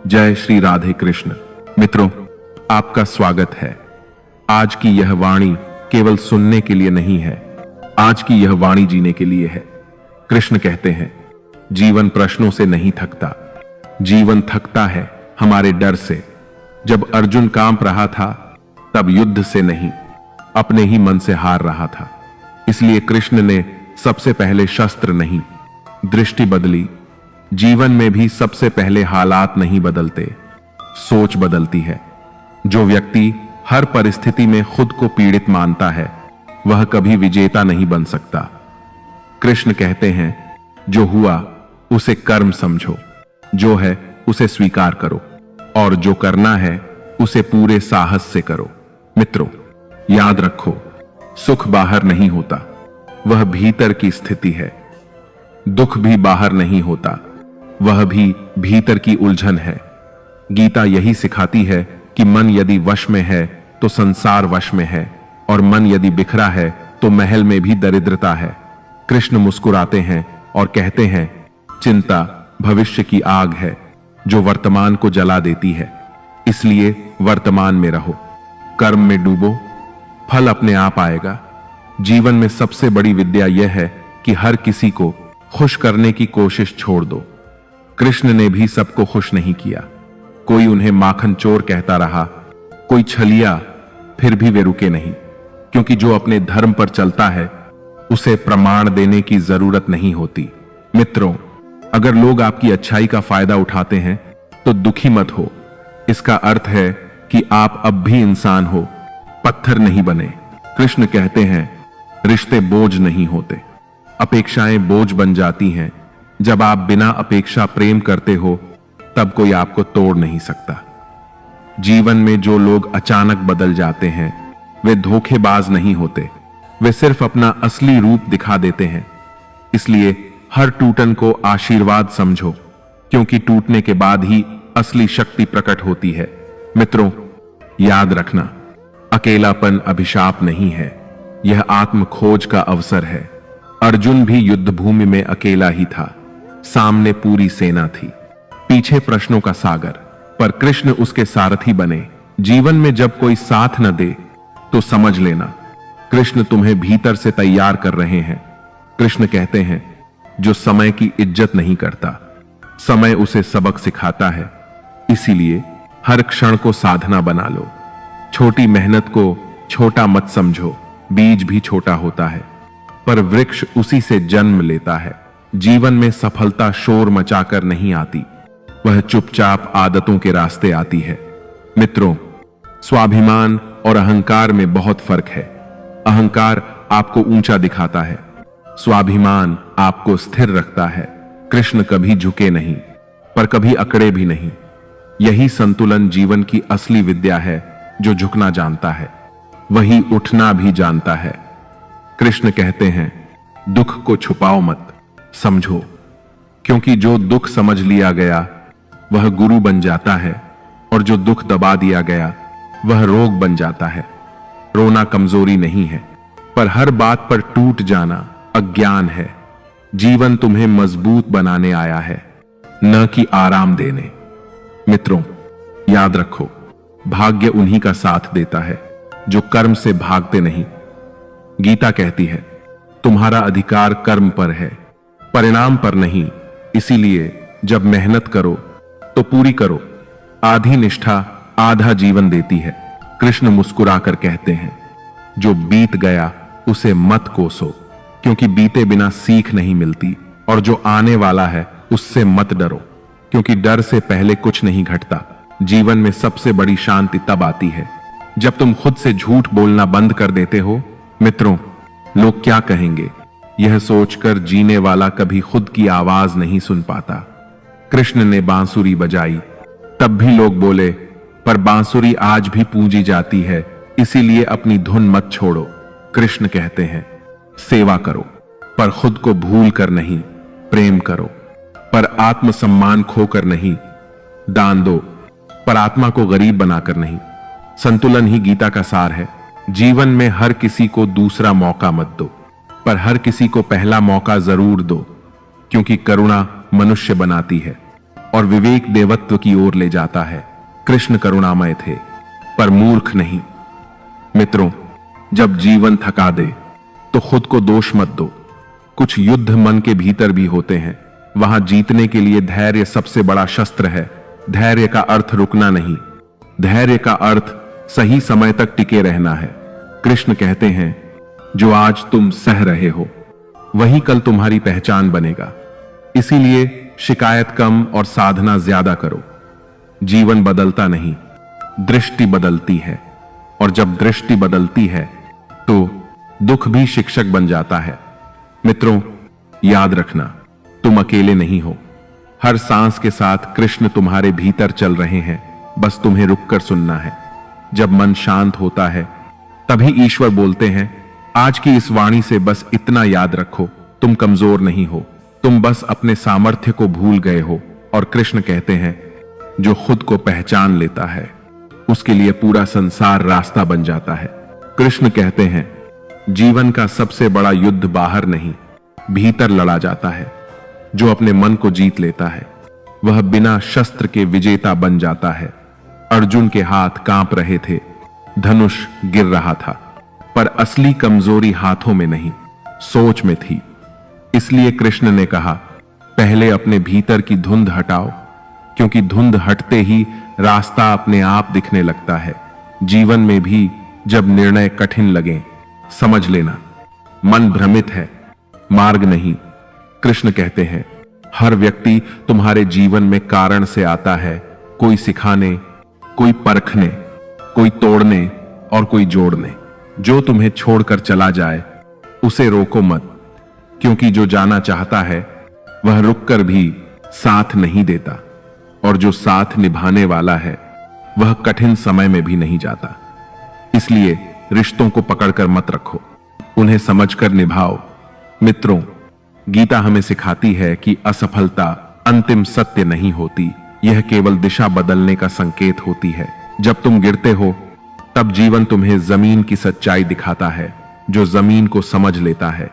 जय श्री राधे कृष्ण। मित्रों, आपका स्वागत है। आज की यह वाणी केवल सुनने के लिए नहीं है, आज की यह वाणी जीने के लिए है। कृष्ण कहते हैं, जीवन प्रश्नों से नहीं थकता, जीवन थकता है हमारे डर से। जब अर्जुन कांप रहा था तब युद्ध से नहीं, अपने ही मन से हार रहा था। इसलिए कृष्ण ने सबसे पहले शस्त्र नहीं, दृष्टि बदली। जीवन में भी सबसे पहले हालात नहीं बदलते, सोच बदलती है। जो व्यक्ति हर परिस्थिति में खुद को पीड़ित मानता है वह कभी विजेता नहीं बन सकता। कृष्ण कहते हैं, जो हुआ उसे कर्म समझो, जो है उसे स्वीकार करो और जो करना है उसे पूरे साहस से करो। मित्रों, याद रखो, सुख बाहर नहीं होता, वह भीतर की स्थिति है। दुख भी बाहर नहीं होता, वह भी भीतर की उलझन है। गीता यही सिखाती है कि मन यदि वश में है तो संसार वश में है, और मन यदि बिखरा है तो महल में भी दरिद्रता है। कृष्ण मुस्कुराते हैं और कहते हैं, चिंता भविष्य की आग है जो वर्तमान को जला देती है, इसलिए वर्तमान में रहो, कर्म में डूबो, फल अपने आप आएगा। जीवन में सबसे बड़ी विद्या यह है कि हर किसी को खुश करने की कोशिश छोड़ दो। कृष्ण ने भी सबको खुश नहीं किया। कोई उन्हें माखन चोर कहता रहा, कोई छलिया, फिर भी वे रुके नहीं, क्योंकि जो अपने धर्म पर चलता है उसे प्रमाण देने की जरूरत नहीं होती। मित्रों, अगर लोग आपकी अच्छाई का फायदा उठाते हैं तो दुखी मत हो। इसका अर्थ है कि आप अब भी इंसान हो, पत्थर नहीं बने। कृष्ण कहते हैं, रिश्ते बोझ नहीं होते, अपेक्षाएं बोझ बन जाती हैं। जब आप बिना अपेक्षा प्रेम करते हो तब कोई आपको तोड़ नहीं सकता। जीवन में जो लोग अचानक बदल जाते हैं वे धोखेबाज नहीं होते, वे सिर्फ अपना असली रूप दिखा देते हैं। इसलिए हर टूटन को आशीर्वाद समझो, क्योंकि टूटने के बाद ही असली शक्ति प्रकट होती है। मित्रों, याद रखना, अकेलापन अभिशाप नहीं है, यह आत्म खोज का अवसर है। अर्जुन भी युद्ध भूमि में अकेला ही था, सामने पूरी सेना थी, पीछे प्रश्नों का सागर, पर कृष्ण उसके सारथी बने। जीवन में जब कोई साथ न दे तो समझ लेना कृष्ण तुम्हें भीतर से तैयार कर रहे हैं। कृष्ण कहते हैं, जो समय की इज्जत नहीं करता, समय उसे सबक सिखाता है। इसीलिए हर क्षण को साधना बना लो। छोटी मेहनत को छोटा मत समझो, बीज भी छोटा होता है पर वृक्ष उसी से जन्म लेता है। जीवन में सफलता शोर मचाकर नहीं आती, वह चुपचाप आदतों के रास्ते आती है। मित्रों, स्वाभिमान और अहंकार में बहुत फर्क है। अहंकार आपको ऊंचा दिखाता है, स्वाभिमान आपको स्थिर रखता है। कृष्ण कभी झुके नहीं पर कभी अकड़े भी नहीं। यही संतुलन जीवन की असली विद्या है। जो झुकना जानता है वही उठना भी जानता है। कृष्ण कहते हैं, दुख को छुपाओ मत, समझो, क्योंकि जो दुख समझ लिया गया वह गुरु बन जाता है, और जो दुख दबा दिया गया वह रोग बन जाता है। रोना कमजोरी नहीं है, पर हर बात पर टूट जाना अज्ञान है। जीवन तुम्हें मजबूत बनाने आया है, न कि आराम देने। मित्रों, याद रखो, भाग्य उन्हीं का साथ देता है जो कर्म से भागते नहीं। गीता कहती है, तुम्हारा अधिकार कर्म पर है, परिणाम पर नहीं। इसीलिए जब मेहनत करो तो पूरी करो। आधी निष्ठा आधा जीवन देती है। कृष्ण मुस्कुराकर कहते हैं, जो बीत गया उसे मत कोसो, क्योंकि बीते बिना सीख नहीं मिलती, और जो आने वाला है उससे मत डरो, क्योंकि डर से पहले कुछ नहीं घटता। जीवन में सबसे बड़ी शांति तब आती है जब तुम खुद से झूठ बोलना बंद कर देते हो। मित्रों, लोग क्या कहेंगे यह सोचकर जीने वाला कभी खुद की आवाज नहीं सुन पाता। कृष्ण ने बांसुरी बजाई, तब भी लोग बोले, पर बांसुरी आज भी पूजी जाती है, इसीलिए अपनी धुन मत छोड़ो। कृष्ण कहते हैं, सेवा करो पर खुद को भूल कर नहीं, प्रेम करो पर आत्मसम्मान खोकर नहीं, दान दो पर आत्मा को गरीब बनाकर नहीं। संतुलन ही गीता का सार है। जीवन में हर किसी को दूसरा मौका मत दो, पर हर किसी को पहला मौका जरूर दो, क्योंकि करुणा मनुष्य बनाती है, और विवेक देवत्व की ओर ले जाता है। कृष्ण करुणामय थे, पर मूर्ख नहीं। मित्रों, जब जीवन थका दे तो खुद को दोष मत दो। कुछ युद्ध मन के भीतर भी होते हैं। वहां जीतने के लिए धैर्य सबसे बड़ा शस्त्र है। धैर्य का अर्थ रुकना नहीं, धैर्य का अर्थ सही समय तक टिके रहना है। कृष्ण कहते हैं, जो आज तुम सह रहे हो वही कल तुम्हारी पहचान बनेगा। इसीलिए शिकायत कम और साधना ज्यादा करो। जीवन बदलता नहीं, दृष्टि बदलती है, और जब दृष्टि बदलती है तो दुख भी शिक्षक बन जाता है। मित्रों, याद रखना, तुम अकेले नहीं हो। हर सांस के साथ कृष्ण तुम्हारे भीतर चल रहे हैं, बस तुम्हें रुककर सुनना है। जब मन शांत होता है तभी ईश्वर बोलते हैं, आज की इस वाणी से बस इतना याद रखो, तुम कमजोर नहीं हो, तुम बस अपने सामर्थ्य को भूल गए हो। और कृष्ण कहते हैं, जो खुद को पहचान लेता है उसके लिए पूरा संसार रास्ता बन जाता है। कृष्ण कहते हैं, जीवन का सबसे बड़ा युद्ध बाहर नहीं, भीतर लड़ा जाता है। जो अपने मन को जीत लेता है वह बिना शस्त्र के विजेता बन जाता है। अर्जुन के हाथ कांप रहे थे, धनुष गिर रहा था, पर असली कमजोरी हाथों में नहीं, सोच में थी। इसलिए कृष्ण ने कहा, पहले अपने भीतर की धुंध हटाओ, क्योंकि धुंध हटते ही रास्ता अपने आप दिखने लगता है। जीवन में भी जब निर्णय कठिन लगे, समझ लेना, मन भ्रमित है, मार्ग नहीं। कृष्ण कहते हैं, हर व्यक्ति तुम्हारे जीवन में कारण से आता है, कोई सिखाने, कोई परखने, कोई तोड़ने और कोई जोड़ने। जो तुम्हें छोड़कर चला जाए उसे रोको मत, क्योंकि जो जाना चाहता है वह रुककर भी साथ नहीं देता, और जो साथ निभाने वाला है वह कठिन समय में भी नहीं जाता। इसलिए रिश्तों को पकड़कर मत रखो, उन्हें समझकर निभाओ। मित्रों, गीता हमें सिखाती है कि असफलता अंतिम सत्य नहीं होती, यह केवल दिशा बदलने का संकेत होती है। जब तुम गिरते हो तब जीवन तुम्हें जमीन की सच्चाई दिखाता है। जो जमीन को समझ लेता है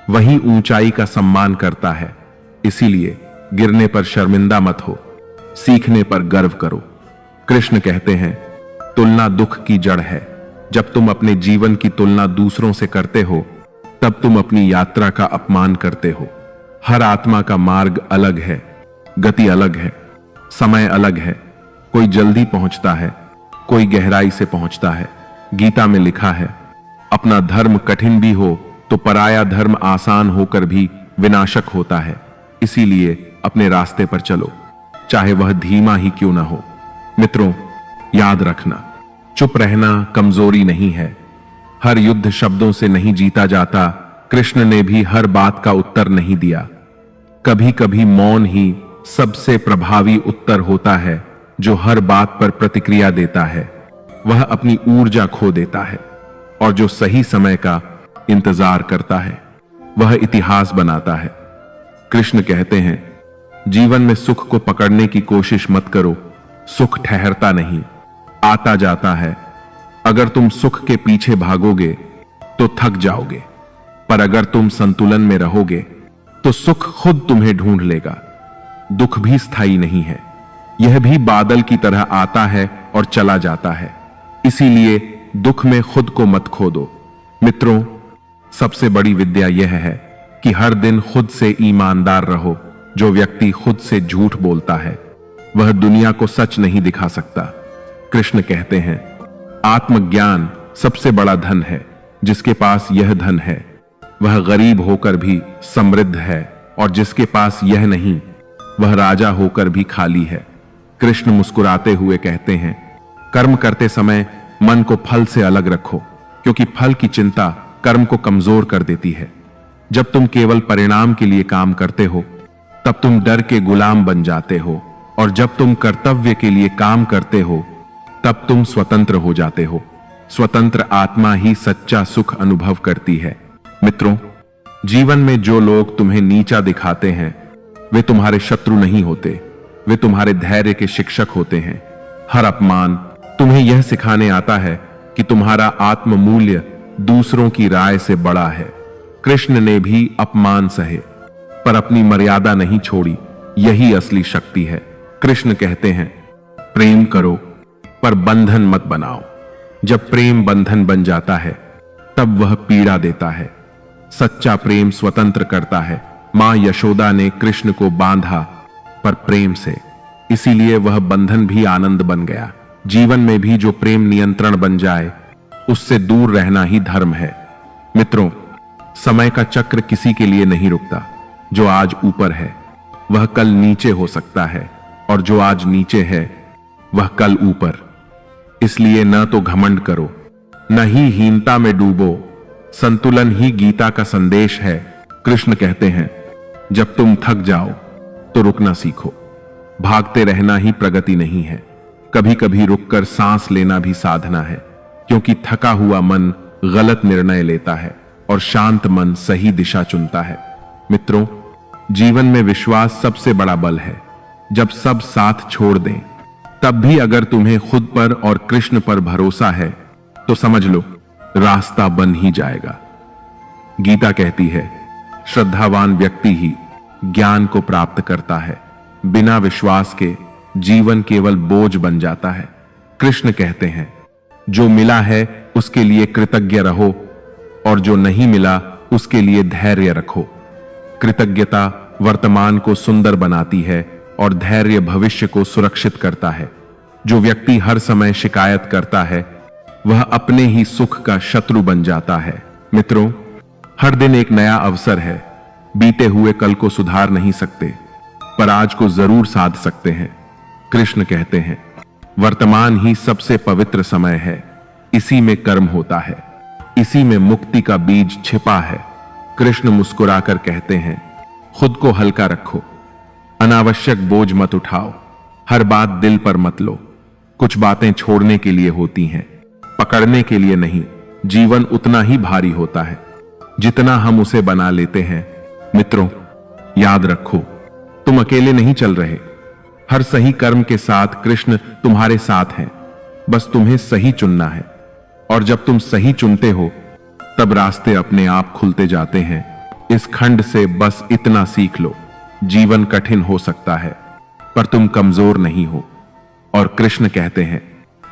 वही ऊंचाई का सम्मान करता है। इसीलिए गिरने पर शर्मिंदा मत हो, सीखने पर गर्व करो। कृष्ण कहते हैं, तुलना दुख की जड़ है। जब तुम अपने जीवन की तुलना दूसरों से करते हो तब तुम अपनी यात्रा का अपमान करते हो। हर आत्मा का मार्ग अलग है, गति अलग है, समय अलग है। कोई जल्दी पहुंचता है, कोई गहराई से पहुंचता है। गीता में लिखा है, अपना धर्म कठिन भी हो तो पराया धर्म आसान होकर भी विनाशक होता है। इसीलिए अपने रास्ते पर चलो, चाहे वह धीमा ही क्यों ना हो। मित्रों, याद रखना, चुप रहना कमजोरी नहीं है। हर युद्ध शब्दों से नहीं जीता जाता। कृष्ण ने भी हर बात का उत्तर नहीं दिया। कभी कभी मौन ही सबसे प्रभावी उत्तर होता है। जो हर बात पर प्रतिक्रिया देता है वह अपनी ऊर्जा खो देता है, और जो सही समय का इंतजार करता है वह इतिहास बनाता है। कृष्ण कहते हैं, जीवन में सुख को पकड़ने की कोशिश मत करो। सुख ठहरता नहीं, आता जाता है। अगर तुम सुख के पीछे भागोगे तो थक जाओगे, पर अगर तुम संतुलन में रहोगे तो सुख खुद तुम्हें ढूंढ लेगा। दुख भी स्थायी नहीं है, यह भी बादल की तरह आता है और चला जाता है। इसीलिए दुख में खुद को मत खो दो। मित्रों, सबसे बड़ी विद्या यह है कि हर दिन खुद से ईमानदार रहो। जो व्यक्ति खुद से झूठ बोलता है वह दुनिया को सच नहीं दिखा सकता। कृष्ण कहते हैं, आत्मज्ञान सबसे बड़ा धन है। जिसके पास यह धन है वह गरीब होकर भी समृद्ध है, और जिसके पास यह नहीं वह राजा होकर भी खाली है। कृष्ण मुस्कुराते हुए कहते हैं, कर्म करते समय मन को फल से अलग रखो, क्योंकि फल की चिंता कर्म को कमजोर कर देती है। जब तुम केवल परिणाम के लिए काम करते हो तब तुम डर के गुलाम बन जाते हो, और जब तुम कर्तव्य के लिए काम करते हो तब तुम स्वतंत्र हो जाते हो। स्वतंत्र आत्मा ही सच्चा सुख अनुभव करती है। मित्रों, जीवन में जो लोग तुम्हें नीचा दिखाते हैं वे तुम्हारे शत्रु नहीं होते, वे तुम्हारे धैर्य के शिक्षक होते हैं। हर अपमान तुम्हें यह सिखाने आता है कि तुम्हारा आत्ममूल्य दूसरों की राय से बड़ा है। कृष्ण ने भी अपमान सहे पर अपनी मर्यादा नहीं छोड़ी, यही असली शक्ति है। कृष्ण कहते हैं, प्रेम करो पर बंधन मत बनाओ। जब प्रेम बंधन बन जाता है तब वह पीड़ा देता है। सच्चा प्रेम स्वतंत्र करता है। मां यशोदा ने कृष्ण को बांधा पर प्रेम से, इसीलिए वह बंधन भी आनंद बन गया। जीवन में भी जो प्रेम नियंत्रण बन जाए उससे दूर रहना ही धर्म है। मित्रों, समय का चक्र किसी के लिए नहीं रुकता। जो आज ऊपर है वह कल नीचे हो सकता है, और जो आज नीचे है वह कल ऊपर। इसलिए न तो घमंड करो, न ही हीनता में डूबो। संतुलन ही गीता का संदेश है। कृष्ण कहते हैं, जब तुम थक जाओ तो रुकना सीखो। भागते रहना ही प्रगति नहीं है। कभी कभी रुककर सांस लेना भी साधना है, क्योंकि थका हुआ मन गलत निर्णय लेता है और शांत मन सही दिशा चुनता है। मित्रों, जीवन में विश्वास सबसे बड़ा बल है। जब सब साथ छोड़ दें तब भी अगर तुम्हें खुद पर और कृष्ण पर भरोसा है तो समझ लो रास्ता बन ही जाएगा। गीता कहती है, श्रद्धावान व्यक्ति ही ज्ञान को प्राप्त करता है। बिना विश्वास के जीवन केवल बोझ बन जाता है। कृष्ण कहते हैं, जो मिला है उसके लिए कृतज्ञ रहो, और जो नहीं मिला उसके लिए धैर्य रखो। कृतज्ञता वर्तमान को सुंदर बनाती है और धैर्य भविष्य को सुरक्षित करता है। जो व्यक्ति हर समय शिकायत करता है वह अपने ही सुख का शत्रु बन जाता है। मित्रों, हर दिन एक नया अवसर है। बीते हुए कल को सुधार नहीं सकते, पर आज को जरूर साध सकते हैं। कृष्ण कहते हैं, वर्तमान ही सबसे पवित्र समय है। इसी में कर्म होता है, इसी में मुक्ति का बीज छिपा है। कृष्ण मुस्कुराकर कहते हैं, खुद को हल्का रखो, अनावश्यक बोझ मत उठाओ, हर बात दिल पर मत लो। कुछ बातें छोड़ने के लिए होती हैं, पकड़ने के लिए नहीं। जीवन उतना ही भारी होता है जितना हम उसे बना लेते हैं। मित्रों, याद रखो, तुम अकेले नहीं चल रहे। हर सही कर्म के साथ कृष्ण तुम्हारे साथ हैं। बस तुम्हें सही चुनना है, और जब तुम सही चुनते हो तब रास्ते अपने आप खुलते जाते हैं। इस खंड से बस इतना सीख लो, जीवन कठिन हो सकता है पर तुम कमजोर नहीं हो। और कृष्ण कहते हैं,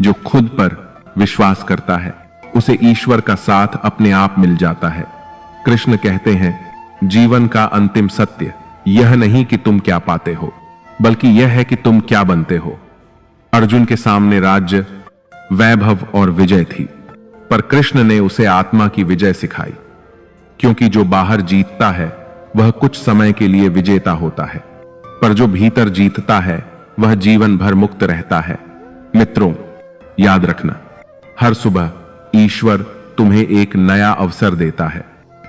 जो खुद पर विश्वास करता है उसे ईश्वर का साथ अपने आप मिल जाता है। कृष्ण कहते हैं, जीवन का अंतिम सत्य यह नहीं कि तुम क्या पाते हो, बल्कि यह है कि तुम क्या बनते हो। अर्जुन के सामने राज्य, वैभव और विजय थी, पर कृष्ण ने उसे आत्मा की विजय सिखाई। क्योंकि जो बाहर जीतता है वह कुछ समय के लिए विजेता होता है, पर जो भीतर जीतता है वह जीवन भर मुक्त रहता है। मित्रों, याद रखना, हर सुबह ईश्वर तुम्हें एक नया अवसर देता है,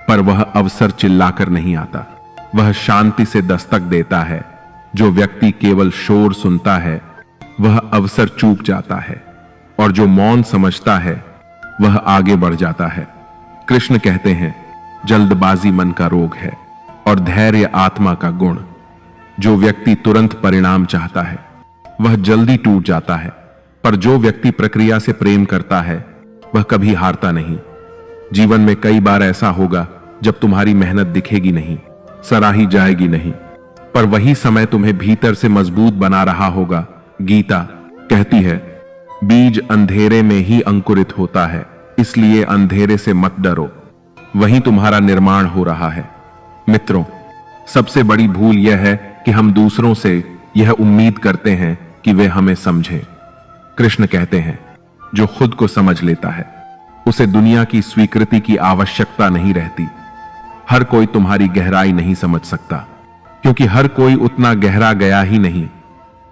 पर वह अवसर चिल्लाकर नहीं आता, वह शांति से दस्तक देता है। जो व्यक्ति केवल शोर सुनता है वह अवसर चूक जाता है, और जो मौन समझता है वह आगे बढ़ जाता है। कृष्ण कहते हैं, जल्दबाजी मन का रोग है और धैर्य आत्मा का गुण। जो व्यक्ति तुरंत परिणाम चाहता है वह जल्दी टूट जाता है, पर जो व्यक्ति प्रक्रिया से प्रेम करता है वह कभी हारता नहीं। जीवन में कई बार ऐसा होगा जब तुम्हारी मेहनत दिखेगी नहीं, सराही जाएगी नहीं, पर वही समय तुम्हें भीतर से मजबूत बना रहा होगा। गीता कहती है, बीज अंधेरे में ही अंकुरित होता है, इसलिए अंधेरे से मत डरो, वहीं तुम्हारा निर्माण हो रहा है। मित्रों, सबसे बड़ी भूल यह है कि हम दूसरों से यह उम्मीद करते हैं कि वे हमें समझें। कृष्ण कहते हैं, जो खुद को समझ लेता है उसे दुनिया की स्वीकृति की आवश्यकता नहीं रहती। हर कोई तुम्हारी गहराई नहीं समझ सकता, क्योंकि हर कोई उतना गहरा गया ही नहीं।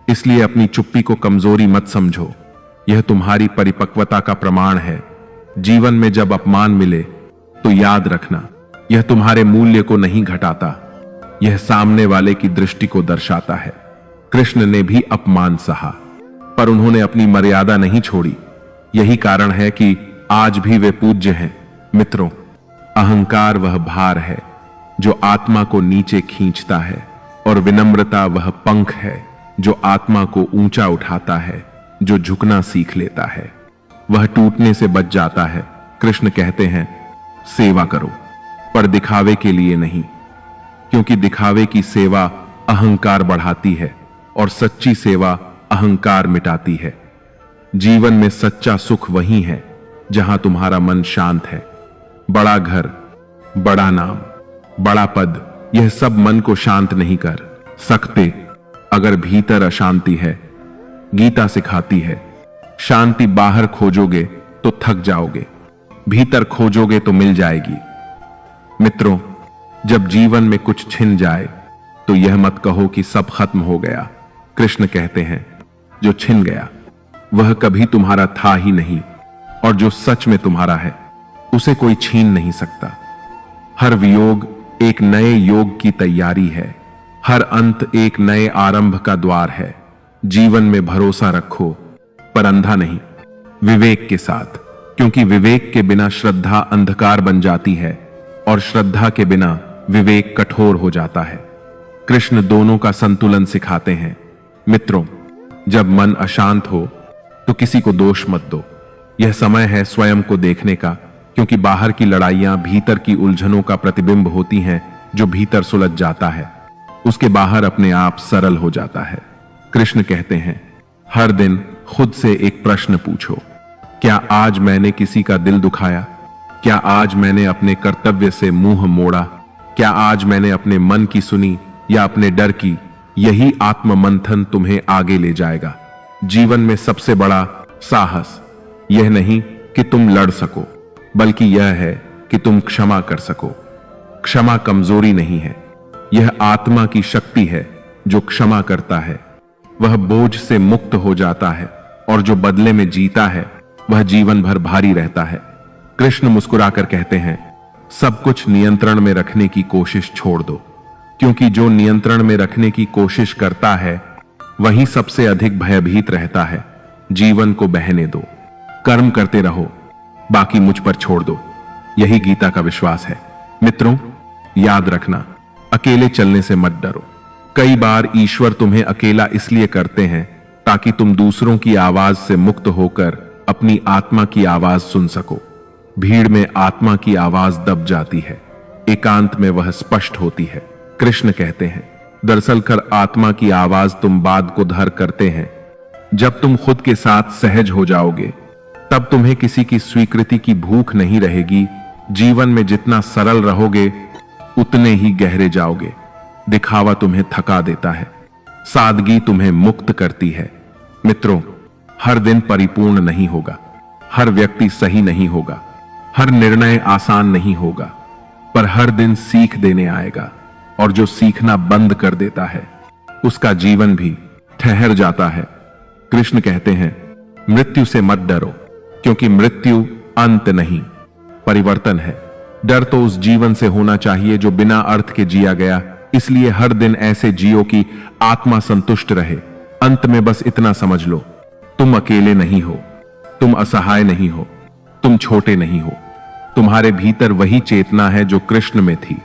इसलिए अपनी चुप्पी को कमजोरी मत समझो, यह तुम्हारी परिपक्वता का प्रमाण है। जीवन में जब अपमान मिले तो याद रखना, यह तुम्हारे मूल्य को नहीं घटाता, यह सामने वाले की दृष्टि को दर्शाता है। कृष्ण ने भी अपमान सहा, पर उन्होंने अपनी मर्यादा नहीं छोड़ी। यही कारण है कि आज भी वे पूज्य हैं। मित्रों, अहंकार वह भार है जो आत्मा को नीचे खींचता है, और विनम्रता वह पंख है जो आत्मा को ऊंचा उठाता है। जो झुकना सीख लेता है वह टूटने से बच जाता है। कृष्ण कहते हैं, सेवा करो पर दिखावे के लिए नहीं, क्योंकि दिखावे की सेवा अहंकार बढ़ाती है। और सच्ची सेवा अहंकार मिटाती है। जीवन में सच्चा सुख वही है जहां तुम्हारा मन शांत है। बड़ा घर, बड़ा नाम, बड़ा पद, यह सब मन को शांत नहीं कर सकते अगर भीतर अशांति है। गीता सिखाती है, शांति बाहर खोजोगे तो थक जाओगे, भीतर खोजोगे तो मिल जाएगी। मित्रों, जब जीवन में कुछ छिन जाए तो यह मत कहो कि सब खत्म हो गया। कृष्ण कहते हैं, जो छिन गया वह कभी तुम्हारा था ही नहीं, और जो सच में तुम्हारा है उसे कोई छीन नहीं सकता। हर वियोग एक नए योग की तैयारी है, हर अंत एक नए आरंभ का द्वार है। जीवन में भरोसा रखो, पर अंधा नहीं, विवेक के साथ, क्योंकि विवेक के बिना श्रद्धा अंधकार बन जाती है और श्रद्धा के बिना विवेक कठोर हो जाता है। कृष्ण दोनों का संतुलन सिखाते हैं। मित्रों, जब मन अशांत हो तो किसी को दोष मत दो। यह समय है स्वयं को देखने का, क्योंकि बाहर की लड़ाइयां भीतर की उलझनों का प्रतिबिंब होती हैं। जो भीतर सुलझ जाता है उसके बाहर अपने आप सरल हो जाता है। कृष्ण कहते हैं, हर दिन खुद से एक प्रश्न पूछो, क्या आज मैंने किसी का दिल दुखाया? क्या आज मैंने अपने कर्तव्य से मुंह मोड़ा? क्या आज मैंने अपने मन की सुनी या अपने डर की? यही आत्ममंथन तुम्हें आगे ले जाएगा। जीवन में सबसे बड़ा साहस यह नहीं कि तुम लड़ सको, बल्कि यह है कि तुम क्षमा कर सको। क्षमा कमजोरी नहीं है, यह आत्मा की शक्ति है। जो क्षमा करता है वह बोझ से मुक्त हो जाता है, और जो बदले में जीता है वह जीवन भर भारी रहता है। कृष्ण मुस्कुराकर कहते हैं, सब कुछ नियंत्रण में रखने की कोशिश छोड़ दो, क्योंकि जो नियंत्रण में रखने की कोशिश करता है वही सबसे अधिक भयभीत रहता है। जीवन को बहने दो, कर्म करते रहो, बाकी मुझ पर छोड़ दो। यही गीता का विश्वास है। मित्रों, याद रखना, अकेले चलने से मत डरो। कई बार ईश्वर तुम्हें अकेला इसलिए करते हैं ताकि तुम दूसरों की आवाज से मुक्त होकर अपनी आत्मा की आवाज सुन सको। भीड़ में आत्मा की आवाज दब जाती है, एकांत में वह स्पष्ट होती है। कृष्ण कहते हैं, दरअसल कर आत्मा की आवाज तुम बाद को धर करते हैं। जब तुम खुद के साथ सहज हो जाओगे तब तुम्हें किसी की स्वीकृति की भूख नहीं रहेगी। जीवन में जितना सरल रहोगे उतने ही गहरे जाओगे। दिखावा तुम्हें थका देता है, सादगी तुम्हें मुक्त करती है। मित्रों, हर दिन परिपूर्ण नहीं होगा, हर व्यक्ति सही नहीं होगा, हर निर्णय आसान नहीं होगा, पर हर दिन सीख देने आएगा। और जो सीखना बंद कर देता है उसका जीवन भी ठहर जाता है। कृष्ण कहते हैं, मृत्यु से मत डरो, क्योंकि मृत्यु अंत नहीं, परिवर्तन है। डर तो उस जीवन से होना चाहिए जो बिना अर्थ के जिया गया। इसलिए हर दिन ऐसे जियो कि आत्मा संतुष्ट रहे। अंत में बस इतना समझ लो, तुम अकेले नहीं हो, तुम असहाय नहीं हो, तुम छोटे नहीं हो। तुम्हारे भीतर वही चेतना है जो कृष्ण में थी।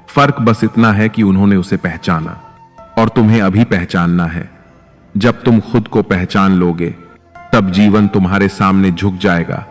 फर्क बस इतना है कि उन्होंने उसे पहचाना, और तुम्हें अभी पहचानना है। जब तुम खुद को पहचान लोगे तब जीवन तुम्हारे सामने झुक जाएगा